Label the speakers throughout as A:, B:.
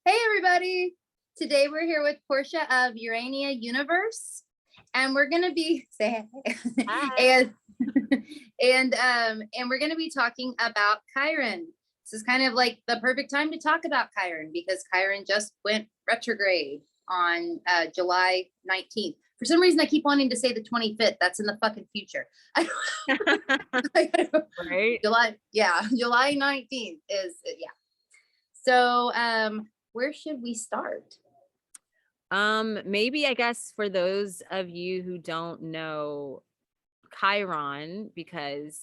A: Hey everybody! Today we're here with Porsche of Urania Universe, and we're gonna be and we're gonna be talking about Chiron. This is kind of like the perfect time to talk about Chiron because Chiron just went retrograde on July 19th. For some reason, I keep wanting to say the 25th. That's in the fucking future.
B: Right?
A: July 19th is So where should we start?
B: Maybe I guess for those of you who don't know Chiron, because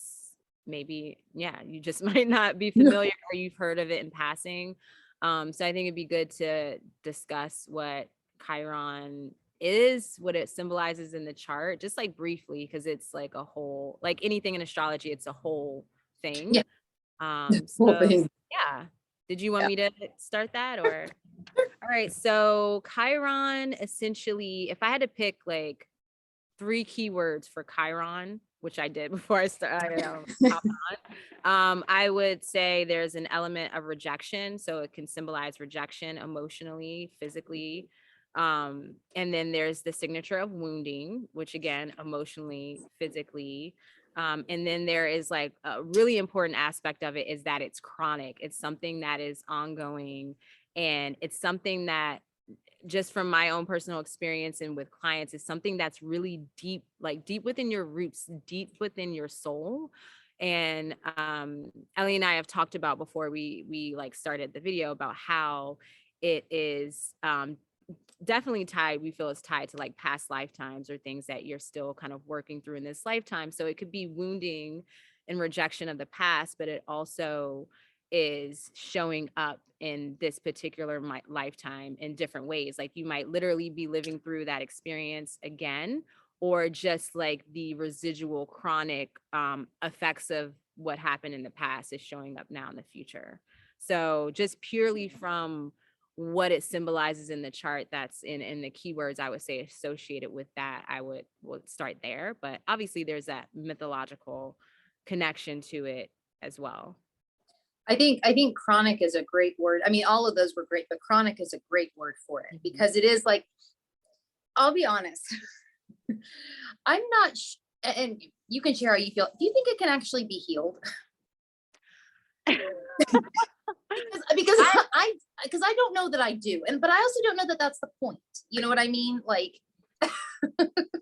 B: maybe, you just might not be familiar or you've heard of it in passing. So I think it'd be good to discuss what Chiron is, what it symbolizes in the chart, just like briefly, because it's like a whole, like anything in astrology, it's a whole thing.
A: Yeah.
B: So yeah. Did you want me to start that or? All right. So Chiron, essentially, if I had to pick like 3 keywords for Chiron, which I did before I started I would say there's an element of rejection. So it can symbolize rejection emotionally, physically. And then there's the signature of wounding, which again, emotionally, physically. And then there is like a really important aspect of it is that it's chronic. It's something that is ongoing. And it's something that just from my own personal experience and with clients is something that's really deep, like deep within your roots, deep within your soul. And Ellie and I have talked about before we like started the video about how it is definitely tied, we feel it's tied to like past lifetimes or things that you're still kind of working through in this lifetime. So it could be wounding and rejection of the past, but it also is showing up in this particular lifetime in different ways. Like you might literally be living through that experience again, or just like the residual chronic effects of what happened in the past is showing up now in the future. So just purely from what it symbolizes in the chart, that's in the keywords I would say associated with that, I would start there. But obviously there's that mythological connection to it as well.
A: I think chronic is a great word. I mean, all of those were great, but chronic is a great word for it because it is like, I'll be honest. I'm not, and you can share how you feel. Do you think it can actually be healed? because I don't know that I do, but I also don't know that that's the point. You know what I mean? Like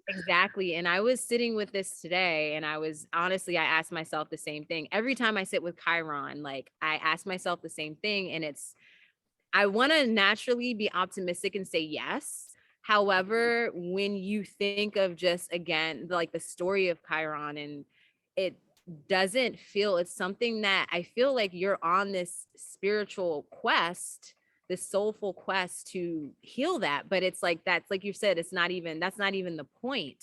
B: exactly. And I was sitting with this today and I asked myself the same thing. Every time I sit with Chiron, like I ask myself the same thing, and I want to naturally be optimistic and say yes. However, when you think of just again, like the story of Chiron, and it doesn't feel, it's something that I feel like you're on this spiritual quest, this soulful quest to heal that. But it's like, that's like you said, that's not even the point.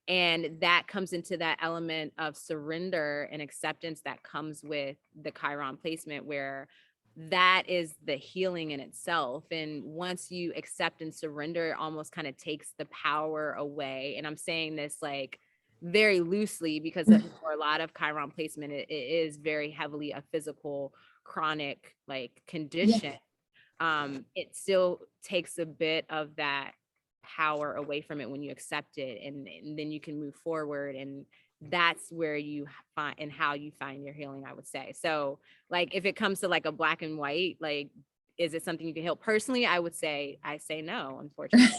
B: And that comes into that element of surrender and acceptance that comes with the Chiron placement, where that is the healing in itself. And once you accept and surrender, it almost kind of takes the power away. And I'm saying this like very loosely because for a lot of Chiron placement, it is very heavily a physical, chronic like condition. It still takes a bit of that power away from it when you accept it, and then you can move forward, and that's where you find and how you find your healing, I would say. So like if it comes to like a black and white, like is it something you can heal personally? I would say no, unfortunately.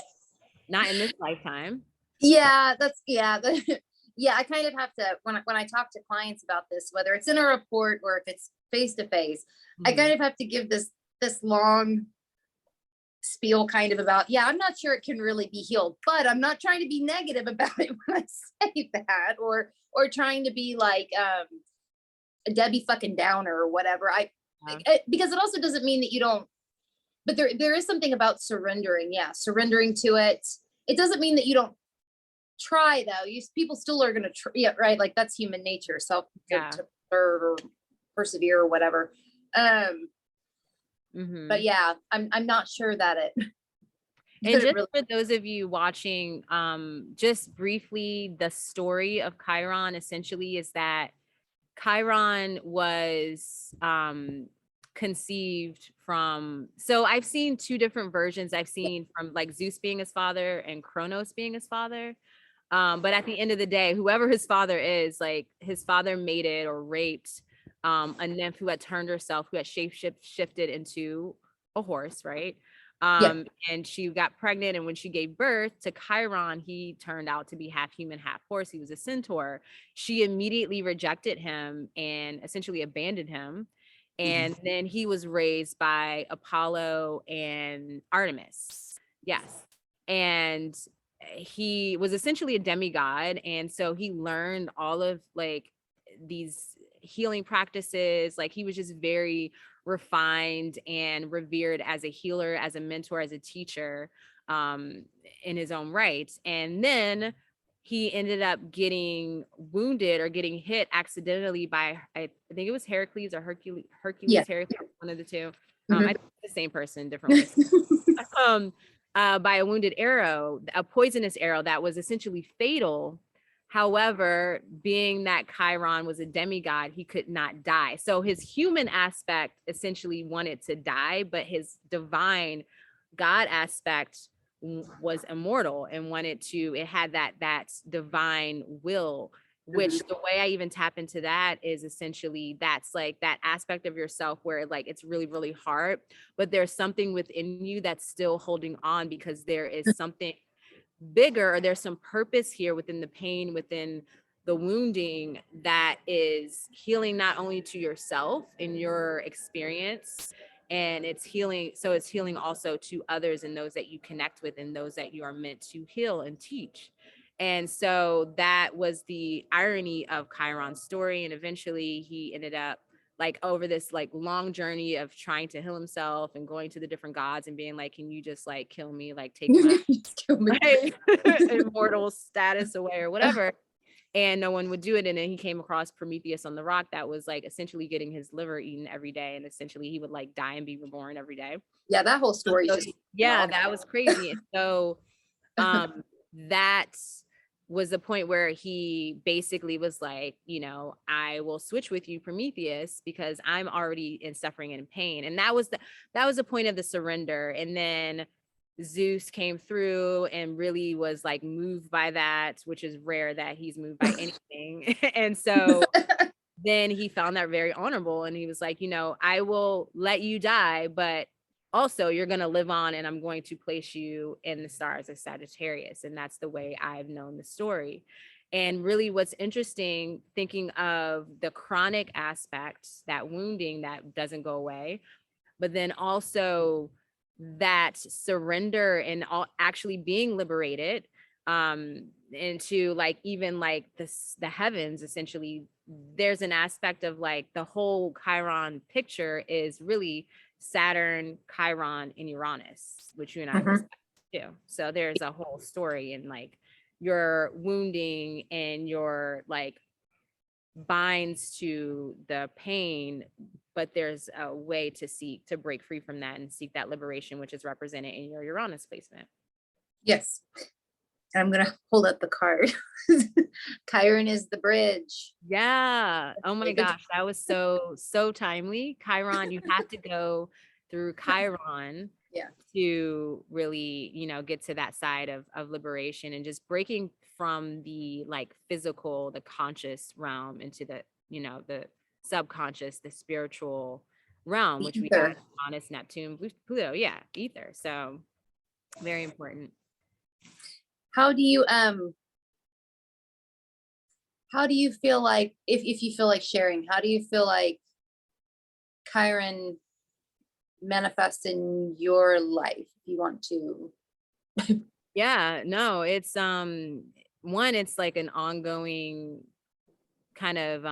B: Not in this lifetime.
A: yeah, I kind of have to when I talk to clients about this, whether it's in a report or if it's face to face, I kind of have to give this long spiel kind of about, I'm not sure it can really be healed, but I'm not trying to be negative about it when I say that, or trying to be like a Debbie fucking Downer or whatever. Because it also doesn't mean that you don't, but there is something about surrendering to it. It doesn't mean that you don't try though. People still are going to try, right? Like that's human nature, to serve or persevere or whatever. But I'm not sure that it.
B: And just for those of you watching, just briefly, the story of Chiron essentially is that Chiron was conceived from, so I've seen two different versions. I've seen from like Zeus being his father and Kronos being his father. But at the end of the day, whoever his father is, like his father mated or raped a nymph who had turned herself, who had shifted into a horse, right?
A: Yeah.
B: And she got pregnant, and when she gave birth to Chiron, he turned out to be half human, half horse. He was a centaur. She immediately rejected him and essentially abandoned him. And then he was raised by Apollo and Artemis. Yes. And he was essentially a demigod, and so he learned all of like these healing practices. Like he was just very refined and revered as a healer, as a mentor, as a teacher, in his own right. And then he ended up getting wounded or getting hit accidentally by, I think it was Heracles or
A: Yeah.
B: Heracles, one of the two.
A: Mhm.
B: I think it's the same person, different ways. By a wounded arrow, a poisonous arrow that was essentially fatal. However, being that Chiron was a demigod, he could not die. So his human aspect essentially wanted to die, but his divine God aspect was immortal and wanted to, it had that divine will, which the way I even tap into that is essentially that's like that aspect of yourself where like it's really, really hard, but there's something within you that's still holding on because there is something bigger, or there's some purpose here within the pain, within the wounding, that is healing not only to yourself in your experience, and it's healing, so it's healing also to others and those that you connect with and those that you are meant to heal and teach. And so that was the irony of Chiron's story. And eventually he ended up like over this like long journey of trying to heal himself and going to the different gods and being like, can you just like kill me, like take my immortal status away or whatever. And no one would do it. And then he came across Prometheus on the rock that was like essentially getting his liver eaten every day. And essentially he would like die and be reborn every day.
A: Yeah, that whole story
B: So,
A: just
B: yeah, that was crazy. And so that was the point where he basically was like, you know, I will switch with you, Prometheus, because I'm already in suffering and pain. And that was the point of the surrender. And then Zeus came through and really was like moved by that, which is rare that he's moved by anything. And so then he found that very honorable, and he was like, you know, I will let you die, but also you're going to live on, and I'm going to place you in the stars as Sagittarius. And that's the way I've known the story. And really what's interesting, thinking of the chronic aspects, that wounding that doesn't go away, but then also that surrender and all actually being liberated into like even like the heavens. Essentially there's an aspect of like the whole Chiron picture is really Saturn, Chiron, and Uranus, which you and I respect too. So there's a whole story in like your wounding and your like binds to the pain, but there's a way to break free from that and seek that liberation, which is represented in your Uranus placement.
A: Yes. I'm gonna hold up the card. Chiron is the bridge.
B: Yeah. Oh my gosh, that was so timely. Chiron, you have to go through Chiron to really, you know, get to that side of liberation and just breaking from the like physical, the conscious realm into the, you know, the subconscious, the spiritual realm, which we have Uranus, Neptune, Pluto, ether. So very important.
A: How do you feel like, if you feel like sharing, how do you feel like Chiron manifests in your life, if you want to?
B: Yeah, no, it's one, it's like an ongoing kind of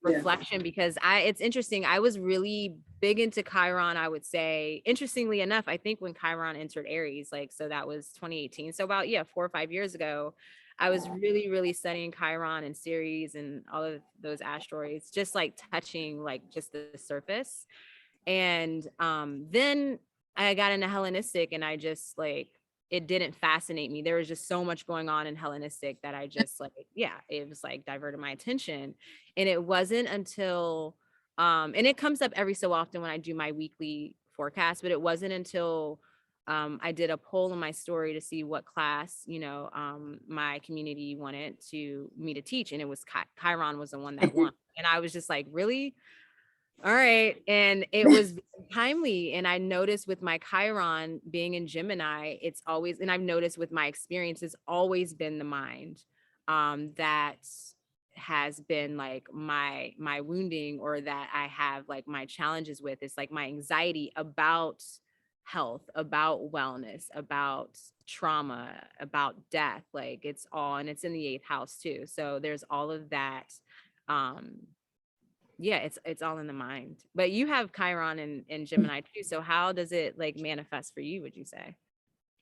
B: reflection, because it's interesting. I was really big into Chiron, I would say. Interestingly enough, I think when Chiron entered Aries, like, so that was 2018. So about 4 or 5 years ago, I was really, really studying Chiron and Ceres and all of those asteroids, just like touching like just the surface. And then I got into Hellenistic, and I just like, it didn't fascinate me. There was just so much going on in Hellenistic that I just like, it was like diverted my attention. And it wasn't until And it comes up every so often when I do my weekly forecast, but it wasn't until I did a poll in my story to see what class, my community wanted me to teach. And it was Chiron was the one that won. And I was just like, really? All right. And it was timely. And I noticed with my Chiron being in Gemini, it's always, and I've noticed with my experience, it's always been the mind that has been like my wounding, or that I have like my challenges with. It's like my anxiety about health, about wellness, about trauma, about death. Like it's all, and it's in the 8th house too. So there's all of that. Yeah, it's all in the mind. But you have Chiron and Gemini too. So how does it like manifest for you, would you say?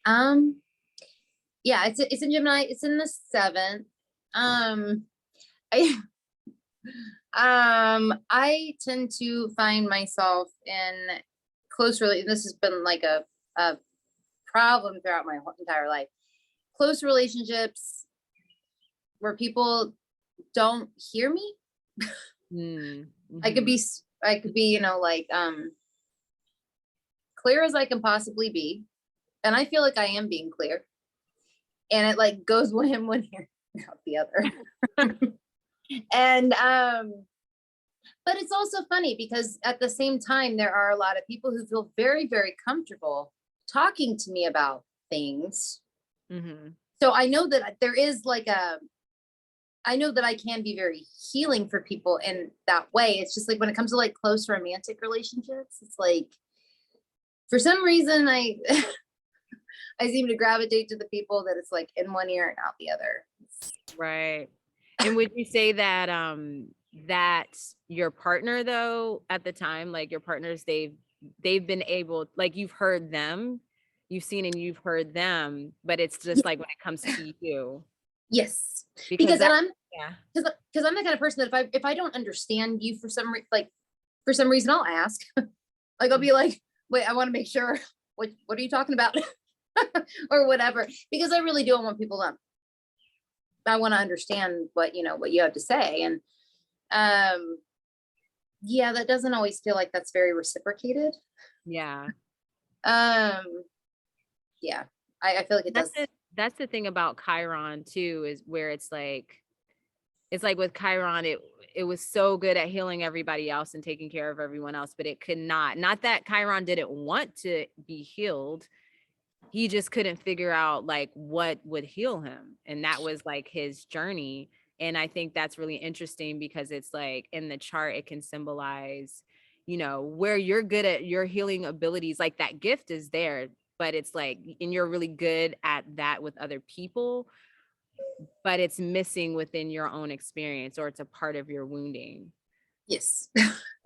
A: Um, yeah, it's in Gemini. It's in the 7th. I I tend to find myself in close this has been like a problem throughout my whole entire life. Close relationships where people don't hear me.
B: Mm-hmm.
A: I could be, like, clear as I can possibly be. And I feel like I am being clear. And it like goes one ear, out the other. And, but it's also funny because at the same time, there are a lot of people who feel very, very comfortable talking to me about things.
B: Mm-hmm.
A: So I know that there is like I know that I can be very healing for people in that way. It's just like when it comes to like close romantic relationships, it's like for some reason I I seem to gravitate to the people that it's like in one ear and out the other.
B: Right. And would you say that that your partner though at the time, like your partners, they've been able, like you've heard them, you've seen and you've heard them, but it's just like when it comes to you.
A: Yes,
B: Because
A: and
B: yeah.
A: because I'm the kind of person that if I don't understand you for for some reason I'll ask. Like I'll be like, wait, I want to make sure what are you talking about? Or whatever, because I really do want people to, I want to understand what you have to say. And yeah, that doesn't always feel like that's very reciprocated.
B: Yeah.
A: Yeah, I feel like it does.
B: That's the thing about Chiron too, is where it's like with Chiron, it was so good at healing everybody else and taking care of everyone else, but it could not that Chiron didn't want to be healed. He just couldn't figure out like what would heal him. And that was like his journey. And I think that's really interesting because it's like in the chart, it can symbolize, where you're good at your healing abilities, like that gift is there, but it's like, and you're really good at that with other people, but it's missing within your own experience, or it's a part of your wounding.
A: Yes.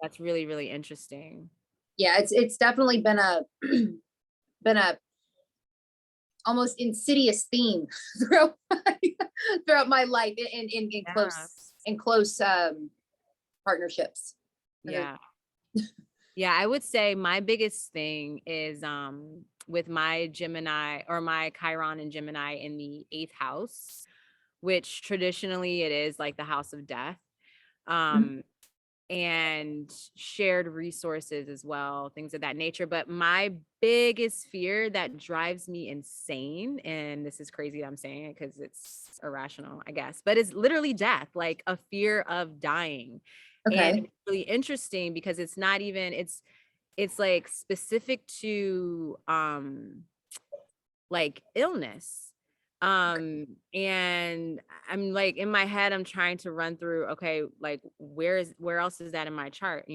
B: That's really, really interesting.
A: Yeah, it's definitely been a been a almost insidious theme throughout my life in close partnerships.
B: Yeah. Yeah, I would say my biggest thing is with my Gemini, or my Chiron and Gemini in the 8th house, which traditionally it is like the house of death. And shared resources as well, things of that nature. But my biggest fear that drives me insane, and this is crazy that I'm saying it because it's irrational, I guess, but it's literally death, like a fear of dying.
A: Okay.
B: And it's really interesting because it's not even, it's like specific to like illness. And I'm like in my head, I'm trying to run through, okay, like where else is that in my chart,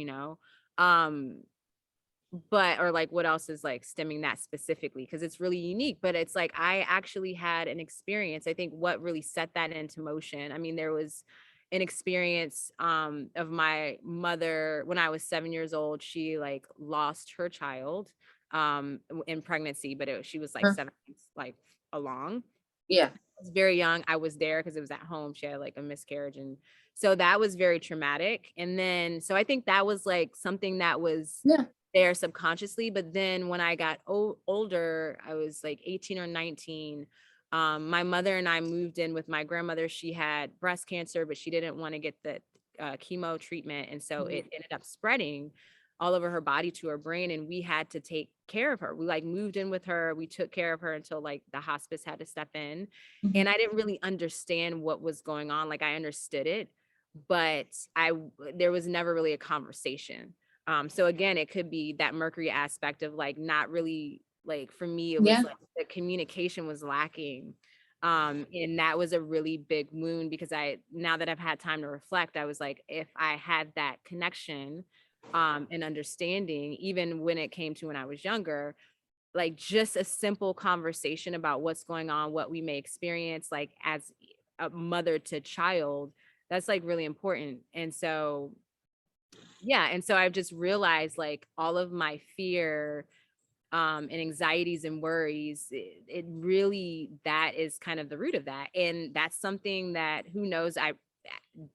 B: but or like what else is like stemming that specifically, because it's really unique. But it's like I actually had an experience. I think what really set that into motion, I mean, there was an experience of my mother when I was 7 years old. She like lost her child in pregnancy, but she was like 7 months like along.
A: Yeah.
B: I was very young. I was there because it was at home. She had like a miscarriage. And so that was very traumatic. And then, so I think that was like something that was there subconsciously. But then when I got older, I was like 18 or 19. My mother and I moved in with my grandmother. She had breast cancer, but she didn't want to get the chemo treatment. And so it ended up spreading all over her body to her brain. And we had to take care of her. We like moved in with her. We took care of her until like the hospice had to step in. And I didn't really understand what was going on. Like I understood it, but there was never really a conversation. So again, it could be that Mercury aspect of like not really, like for me, it was like the communication was lacking. And that was a really big wound because now that I've had time to reflect, I was like, if I had that connection and understanding, even when it came to when I was younger, like just a simple conversation about what's going on, what we may experience, like as a mother to child, that's like really important. And so, yeah. And so I've just realized like all of my fear and anxieties and worries, it really, that is kind of the root of that. And that's something that who knows,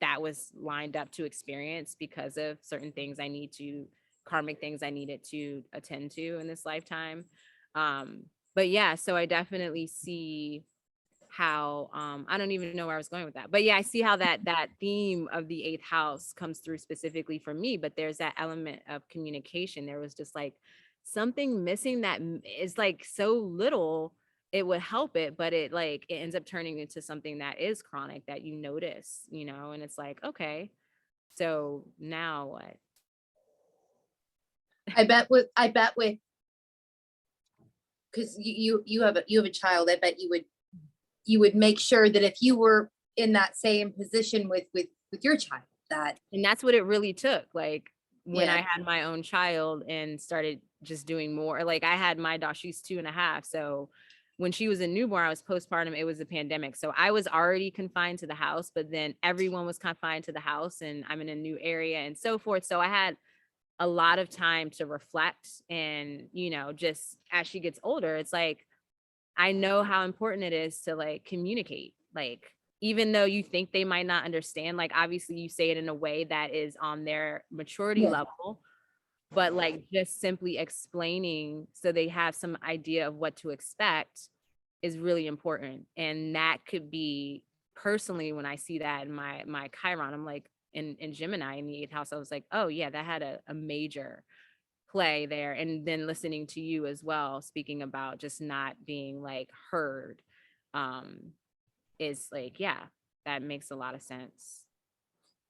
B: that was lined up to experience because of certain things karmic things I needed to attend to in this lifetime. But yeah, so I definitely see how I don't even know where I was going with that, but yeah, I see how that theme of the eighth house comes through specifically for me. But there's that element of communication. There was just like something missing that is like so little it would help it, but it ends up turning into something that is chronic that you notice, and it's like, okay, so now what?
A: I bet with because you have a child, I bet you would make sure that if you were in that same position with your child,
B: and that's what it really took. Like when I had my own child and started just doing more, like I had my daughter, she's 2.5. So when she was a newborn, I was postpartum, it was a pandemic. So I was already confined to the house, but then everyone was confined to the house and I'm in a new area and so forth. So I had a lot of time to reflect and, just as she gets older, it's like, I know how important it is to like communicate, like, even though you think they might not understand, like, obviously you say it in a way that is on their maturity level, but like just simply explaining so they have some idea of what to expect is really important. And that could be personally, when I see that in my Chiron, I'm like in Gemini in the eighth house, I was like, oh yeah, that had a major play there. And then listening to you as well, speaking about just not being like heard, is like, yeah, that makes a lot of sense.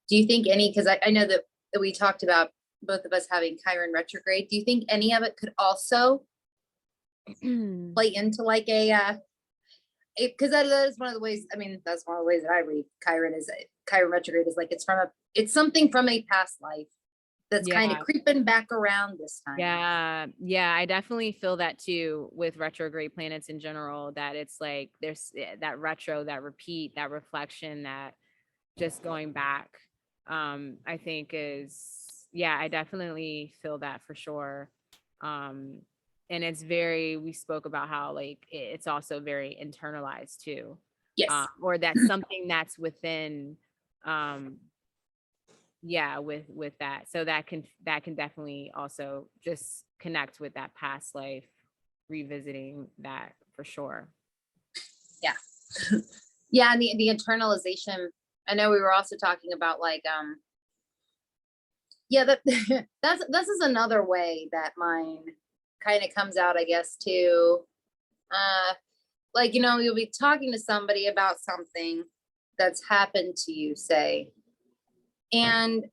A: do you think because I know that we talked about both of us having Chiron retrograde, do you think any of it could also play into like a because that is one of the ways, I mean, that's one of the ways that I read Chiron retrograde is like it's something from a past life that's kind of creeping back around this time.
B: Yeah, I definitely feel that too with retrograde planets in general, that it's like there's that retro, that repeat, that reflection, that just going back, I think I definitely feel that for sure. And we spoke about how like it's also very internalized too.
A: Yes.
B: Or that's something that's within, with that. So that can definitely also just connect with that past life, revisiting that for sure.
A: Yeah. Yeah. And the internalization, I know we were also talking about like, that this is another way that mine kind of comes out, I guess, too. Like, you'll be talking to somebody about something that's happened to you, say, and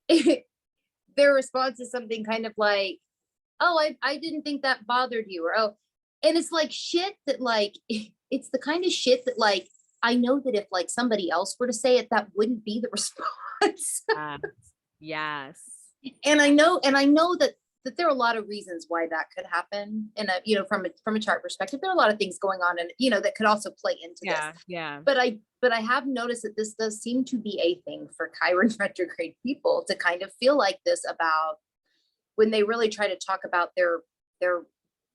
A: their response is something kind of like, oh, I didn't think that bothered you, or oh, and it's like shit that like it's the kind of shit that like I know that if like somebody else were to say it, that wouldn't be the response.
B: Yes.
A: And I know that there are a lot of reasons why that could happen. And from a chart perspective, there are a lot of things going on, and that could also play into this.
B: Yeah.
A: But I have noticed that this does seem to be a thing for Chiron retrograde people to kind of feel like this about when they really try to talk about their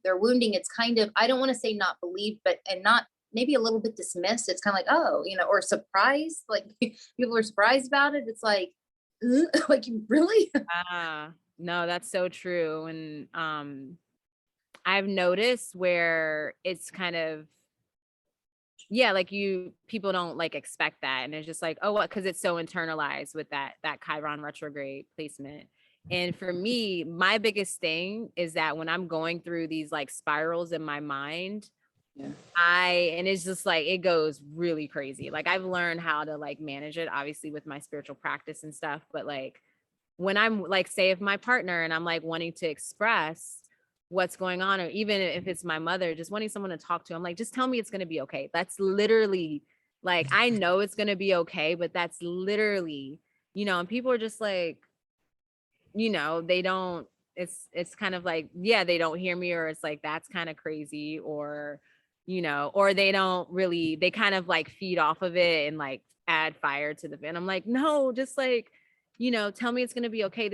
A: wounding. It's kind of, I don't want to say not believed, but and not maybe a little bit dismissed. It's kind of like, oh, or surprised, like people are surprised about it. It's like, like, really?
B: No, that's so true. And I've noticed where it's kind of yeah, like people don't like expect that. And it's just like, oh, what? Cause it's so internalized with that Chiron retrograde placement. And for me, my biggest thing is that when I'm going through these like spirals in my mind,
A: Yeah.
B: and it's just like, it goes really crazy. Like I've learned how to like manage it, obviously with my spiritual practice and stuff. But like when I'm like, say if my partner and I'm like wanting to express what's going on, or even if it's my mother, just wanting someone to talk to, I'm like, just tell me it's going to be okay. That's literally like, I know it's going to be okay, but that's literally, and people are just like, they don't, it's kind of like, yeah, they don't hear me, or it's like, that's kind of crazy, or, or they don't really, they kind of like feed off of it and like add fire to the vent. I'm like, no, just like, tell me it's going to be okay.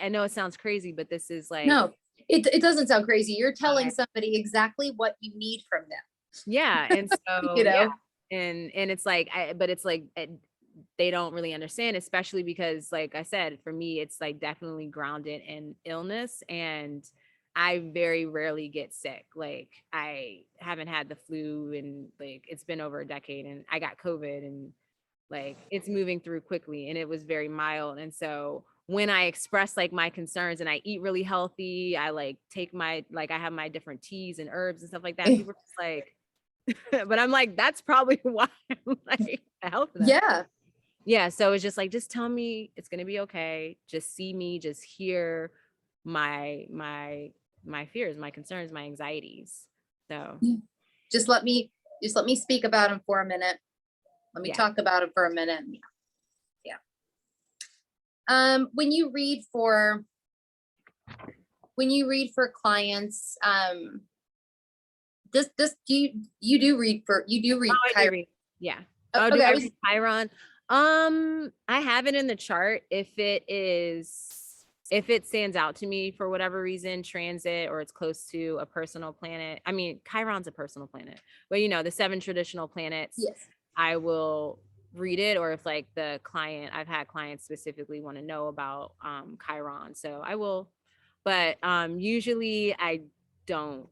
B: I know it sounds crazy, but this is like,
A: No, it doesn't sound crazy. You're telling somebody exactly what you need from them.
B: yeah. And so,
A: You know?
B: yeah. And it's like, but it's like, they don't really understand, especially because, like I said, for me, it's like definitely grounded in illness, and I very rarely get sick. Like I haven't had the flu, and like it's been over a decade, and I got COVID, and like it's moving through quickly, and it was very mild. And so when I express like my concerns and I eat really healthy, I like take I have my different teas and herbs and stuff like that. People are just like, but I'm like, that's probably why I'm like a health nut.
A: Yeah.
B: Yeah. So it's just like, just tell me it's going to be okay. Just see me, just hear my fears, my concerns, my anxieties. So
A: Just let me speak about them for a minute. Let me talk about it for a minute. Yeah. When you read for clients, do you read Chiron?
B: Yeah.
A: Oh,
B: do
A: okay,
B: I read Chiron? I have it in the chart. If it stands out to me for whatever reason, transit, or it's close to a personal planet. I mean, Chiron's a personal planet, but the 7 traditional planets,
A: yes.
B: I will read it. Or if like I've had clients specifically want to know about Chiron, so I will, but usually I don't.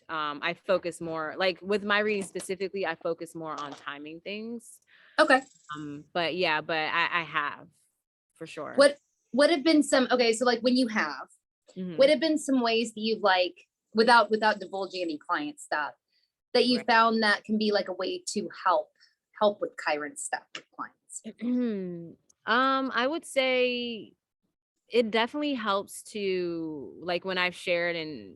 B: I focus more, like with my reading specifically, I focus more on timing things.
A: Okay.
B: But yeah, but I have for sure.
A: What have been some, okay, so like when you have, what have been some ways that you've like, without divulging any client stuff, that you found that can be like a way to help with Chiron stuff with clients?
B: I would say it definitely helps to, like, when I've shared and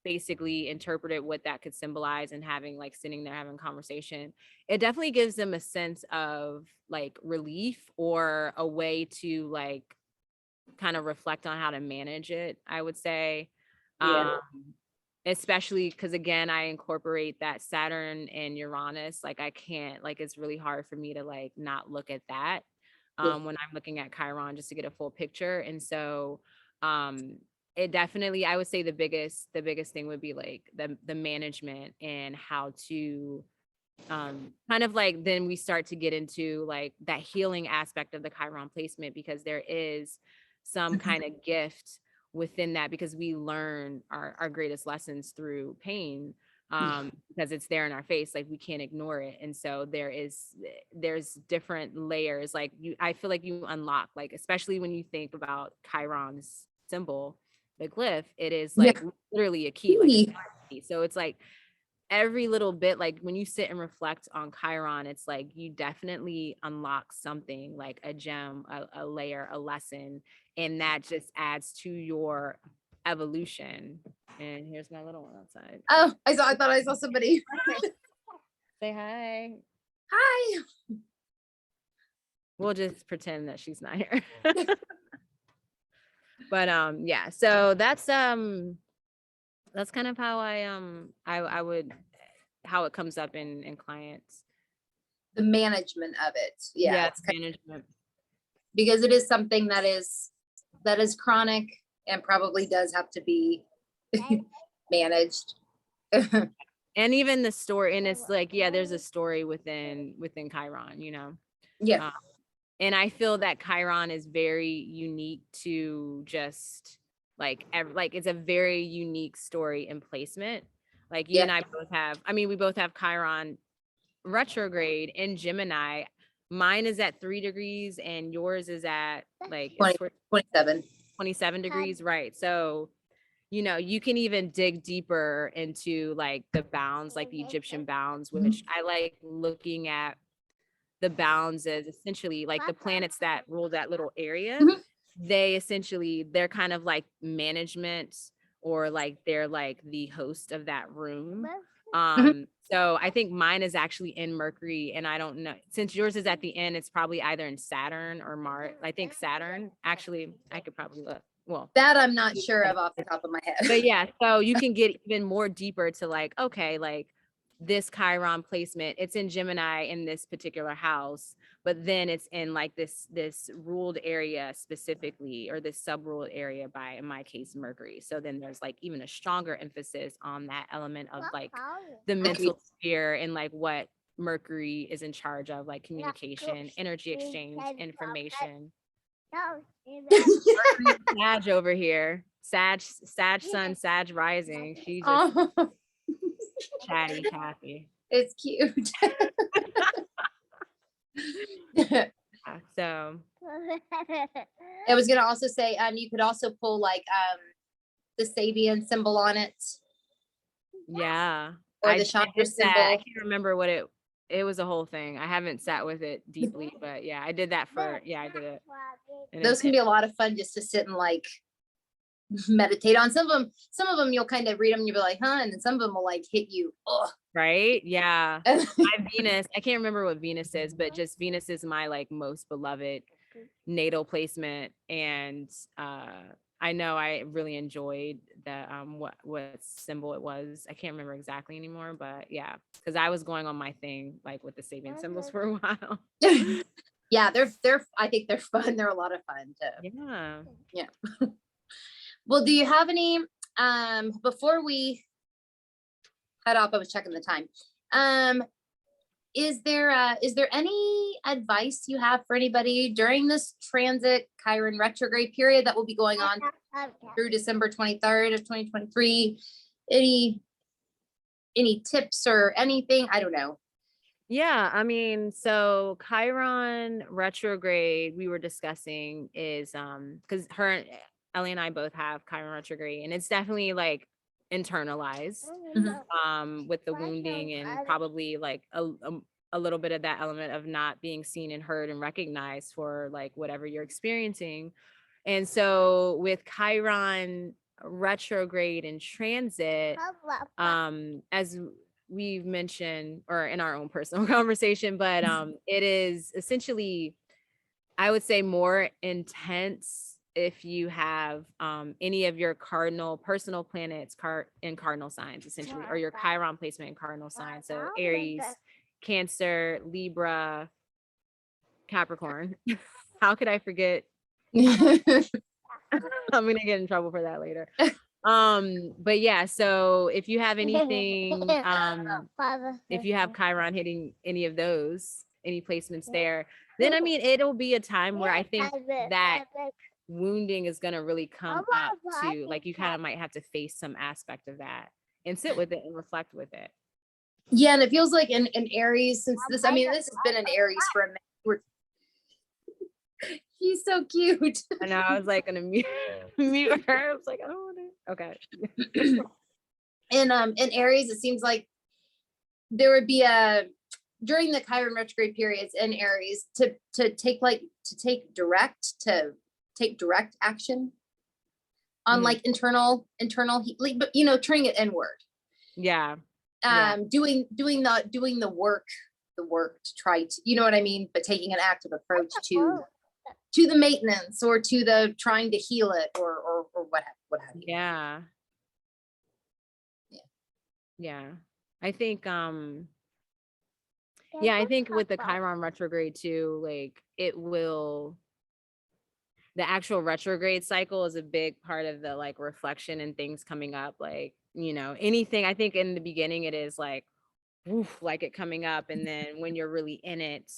B: basically interpreted what that could symbolize, and having like sitting there having conversation, it definitely gives them a sense of like relief, or a way to like kind of reflect on how to manage it, I would say.
A: Yeah.
B: Especially because, again, I incorporate that Saturn and Uranus. Like I can't, like, it's really hard for me to like not look at that when I'm looking at Chiron, just to get a full picture. And so it definitely, I would say the biggest thing would be like the management, and how to kind of like, then we start to get into like that healing aspect of the Chiron placement, because there is some kind of gift within that, because we learn our greatest lessons through pain, because it's there in our face, like we can't ignore it. And so there's different layers, like I feel like you unlock, like, especially when you think about Chiron's symbol, the glyph, it is like literally a key, like a key. So it's like every little bit, like when you sit and reflect on Chiron, it's like you definitely unlock something, like a gem, a layer, a lesson, and that just adds to your evolution. And here's my little one outside.
A: Oh, I thought I saw somebody.
B: Say hi.
A: Hi.
B: We'll just pretend that she's not here. But yeah, so that's kind of how I would, how it comes up in clients.
A: The management of it. Yeah.
B: It's management.
A: Because it is something that is chronic and probably does have to be managed.
B: And even the story, and it's like, yeah, there's a story within Chiron,
A: Yeah.
B: And I feel that Chiron is very unique to just like it's a very unique story and placement. Like you and I both have, I mean, we both have Chiron retrograde in Gemini, mine is at 3 degrees and yours is at like
A: 27.
B: 27 degrees, right? So, you know, you can even dig deeper into like the bounds, like the Egyptian bounds, which I like looking at the bounds as essentially like the planets that rule that little area. They're kind of like management, or like they're like the host of that room. So I think mine is actually in Mercury, and I don't know, since yours is at the end, it's probably either in Saturn or Mars. I think Saturn. Actually, I could probably look. Well,
A: that I'm not sure of off the top of my head.
B: But yeah, so you can get even more deeper to like, okay, like this Chiron placement, it's in Gemini in this particular house, but then it's in like this ruled area specifically, or this sub-ruled area by, in my case, Mercury. So then there's like even a stronger emphasis on that element of like the mental sphere, and like what Mercury is in charge of, like communication, energy exchange, information. Sag over here. Sag sun, Sag rising. She just chatty Kathy.
A: It's cute.
B: So
A: I was gonna also say, you could also pull like the Sabian symbol on it.
B: Yeah.
A: Or the chakra symbol.
B: I can't remember what it was a whole thing. I haven't sat with it deeply, but yeah, I did that I did it. And
A: those can be a lot of fun just to sit and like meditate on. Some of them you'll kind of read them and you'll be like, huh? And then some of them will like hit you. Ugh.
B: Right? Yeah. My Venus, I can't remember what Venus is, but just Venus is my like most beloved natal placement. And I know I really enjoyed that what symbol it was. I can't remember exactly anymore, but yeah, because I was going on my thing like with the Sabian symbols for a while.
A: Yeah, they're I think they're fun. They're a lot of fun too. Yeah. Well, do you have any before we head off, I was checking the time. Is there any advice you have for anybody during this transit Chiron retrograde period that will be going on through December 23rd of 2023? Any tips or anything? I don't know.
B: Yeah, I mean, so Chiron retrograde we were discussing is because Ellie and I both have Chiron retrograde, and it's definitely like internalized with the wounding, and probably like a little bit of that element of not being seen and heard and recognized for like whatever you're experiencing. And so with Chiron retrograde and transit, as we've mentioned, or in our own personal conversation, but it is essentially, I would say, more intense if you have any of your cardinal personal planets in cardinal signs, essentially, or your Chiron placement in cardinal signs. So Aries, Cancer, Libra, Capricorn. How could I forget? I'm gonna get in trouble for that later. But yeah, so if you have anything, if you have Chiron hitting any of those, any placements there, then I mean, it'll be a time where I think that wounding is gonna really come up to, like, you kind of might have to face some aspect of that and sit with it and reflect with it.
A: Yeah, and it feels like in Aries, since this, I mean, this has been an Aries for a minute. She's so cute.
B: I know, I was like gonna mute her. I was like, I don't want to. Okay.
A: In Aries, it seems like there would be during the Chiron retrograde periods in Aries to take direct action on like internal, like, but you know, turning it inward.
B: Yeah.
A: Doing the work to try to, you know what I mean, but taking an active approach to the maintenance, or to the trying to heal it, or what have you.
B: Yeah. I think I think with the Chiron retrograde too, like the actual retrograde cycle is a big part of the like reflection and things coming up, like, you know, anything. I think in the beginning it is like, oof, like it coming up, and then when you're really in it,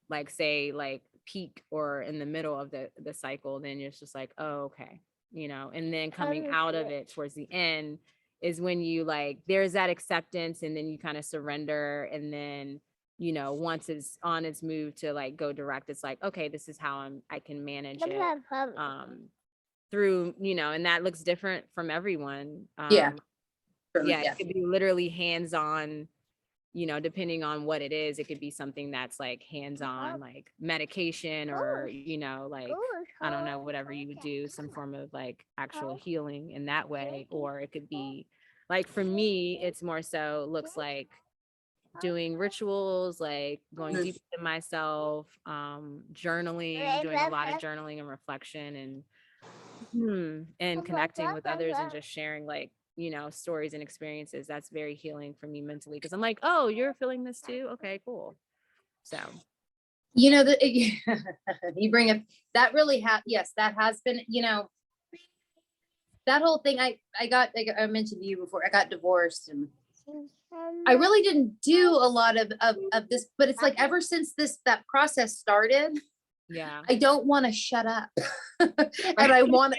B: like say like peak or in the middle of the cycle, then it's just like, oh, okay, you know, and then coming out of it towards the end, is when you like, there's that acceptance and then you kind of surrender. And then, you know, once it's on its move to like go direct, it's like, okay, this is how I can manage it through, you know, and that looks different from everyone.
A: Yeah.
B: Yeah, it could be literally hands-on, you know, depending on what it is. It could be something that's like hands-on, like medication, or, you know, like, I don't know, whatever you would do, some form of like actual healing in that way. Or it could be like, for me, it's more so looks like doing rituals, like going deep into myself, journaling, doing a lot of journaling and reflection, and connecting with others and just sharing, like, you know, stories and experiences. That's very healing for me mentally, because I'm like, oh, you're feeling this too? Okay, cool. So,
A: you know, that you bring up that really yes, that has been, you know, that whole thing. I mentioned to you before, I got divorced, and I really didn't do a lot of this, but it's like ever since that process started,
B: yeah,
A: I don't want to shut up. And I want,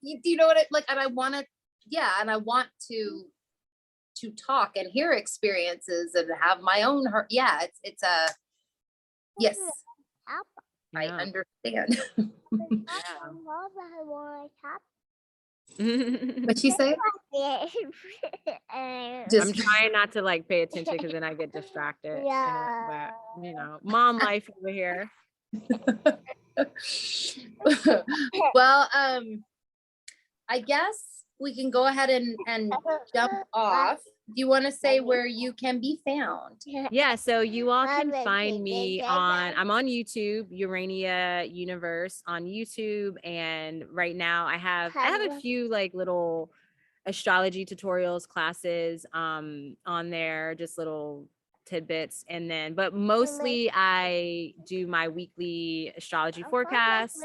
A: you know what I like, and I want to, yeah, and I want to talk and hear experiences and have my own heart. Yeah, it's a yes, I understand. What'd she say?
B: I'm trying not to like pay attention, because then I get distracted. But you know, mom life over here.
A: Well, I guess we can go ahead and jump off. Do you want to say where you can be found?
B: Yeah, so you all can find me I'm on YouTube, Urania Universe on YouTube. And right now I have a few like little astrology tutorials, classes on there, just little tidbits. And then, but mostly I do my weekly astrology forecast,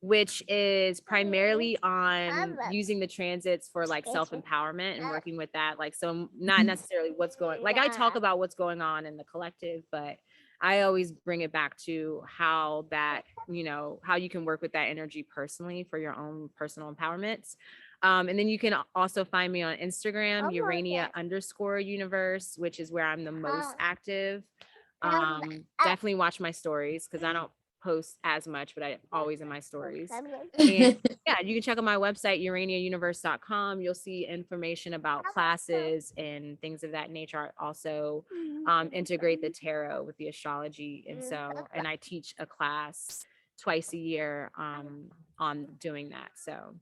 B: which is primarily on using the transits for like self-empowerment and working with that. Like, so not necessarily what's going, like I talk about what's going on in the collective, but I always bring it back to how that, you know, how you can work with that energy personally for your own personal empowerment. And then you can also find me on Instagram, Urania_universe, which is where I'm the most active. Definitely watch my stories, because I don't post as much, but I always in my stories. And yeah, you can check out my website, uraniauniverse.com. You'll see information about classes and things of that nature. I also integrate the tarot with the astrology. And I teach a class twice a year on doing that. So,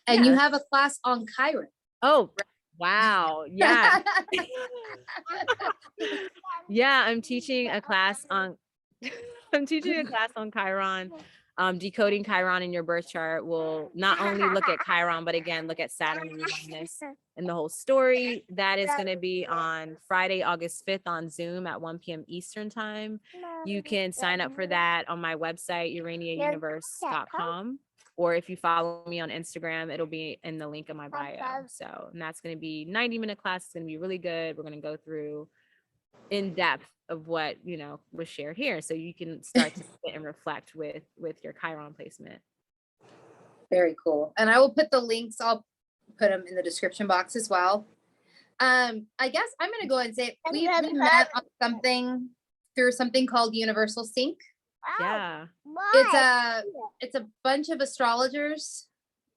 A: and you have a class on Chiron.
B: Oh, wow. Yeah. Yeah, I'm teaching a class on Chiron. Decoding Chiron in your birth chart will not only look at Chiron, but again, look at Saturn and Uranus and the whole story. That is going to be on Friday, August 5th on Zoom at 1 p.m. Eastern time. You can sign up for that on my website, uraniauniverse.com. Or if you follow me on Instagram, it'll be in the link in my bio. So, and that's going to be 90-minute class. It's going to be really good. We're going to go through in depth of what, you know, was shared here, so you can start to sit and reflect with your Chiron placement.
A: Very cool. And I will put the links, I'll put them in the description box as well. I guess I'm going to go ahead and say we met on something through something called Universal Sync.
B: Yeah,
A: it's a bunch of astrologers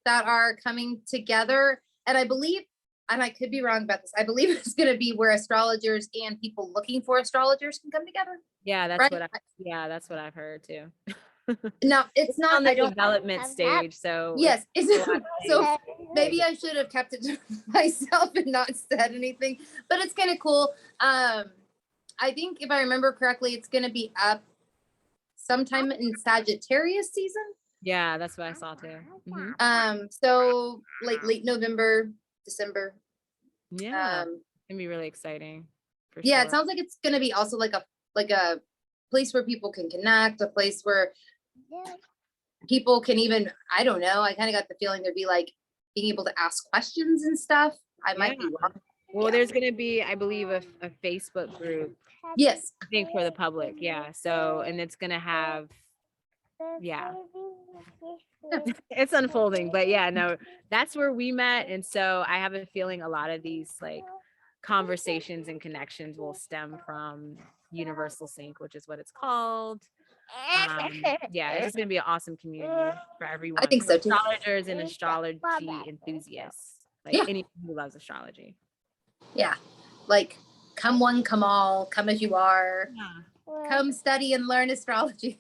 A: that are coming together, and I believe, and I could be wrong about this, I believe it's going to be where astrologers and people looking for astrologers can come together.
B: Yeah, that's right? That's what I've heard too.
A: No, it's not
B: on the development stage. So
A: yes, so maybe I should have kept it to myself and not said anything, but it's kind of cool. I think if I remember correctly, it's going to be up sometime in Sagittarius season.
B: Yeah, that's what I saw too.
A: Mm-hmm. So like late November, December.
B: Yeah, it's gonna be really exciting.
A: Yeah, it sounds like it's gonna be also like a place where people can connect, a place where people can even, I don't know, I kind of got the feeling there'd be like being able to ask questions and stuff. I might be wrong.
B: Well, there's gonna be, I believe, a Facebook group.
A: Yes,
B: I think for the public. Yeah. So, and it's gonna have Yeah. It's unfolding, but yeah, no, that's where we met. And so I have a feeling a lot of these like conversations and connections will stem from universal sync, which is what it's called. Yeah, it's just gonna be an awesome community for
A: I
B: everyone,
A: think
B: for
A: so too.
B: astrologers and astrology enthusiasts, like
A: Yeah.
B: anyone who loves astrology.
A: Yeah. Like, come one, come all, come as you are.
B: Yeah.
A: Come study and learn astrology.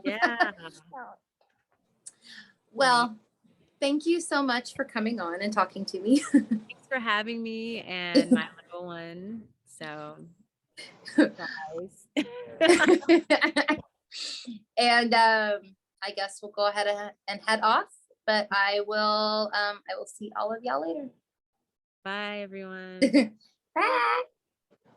B: Yeah.
A: Well, thank you so much for coming on and talking to me.
B: Thanks for having me and my little one. So nice.
A: And I guess we'll go ahead and head off, but I will see all of y'all later.
B: Bye, everyone.
A: Bye.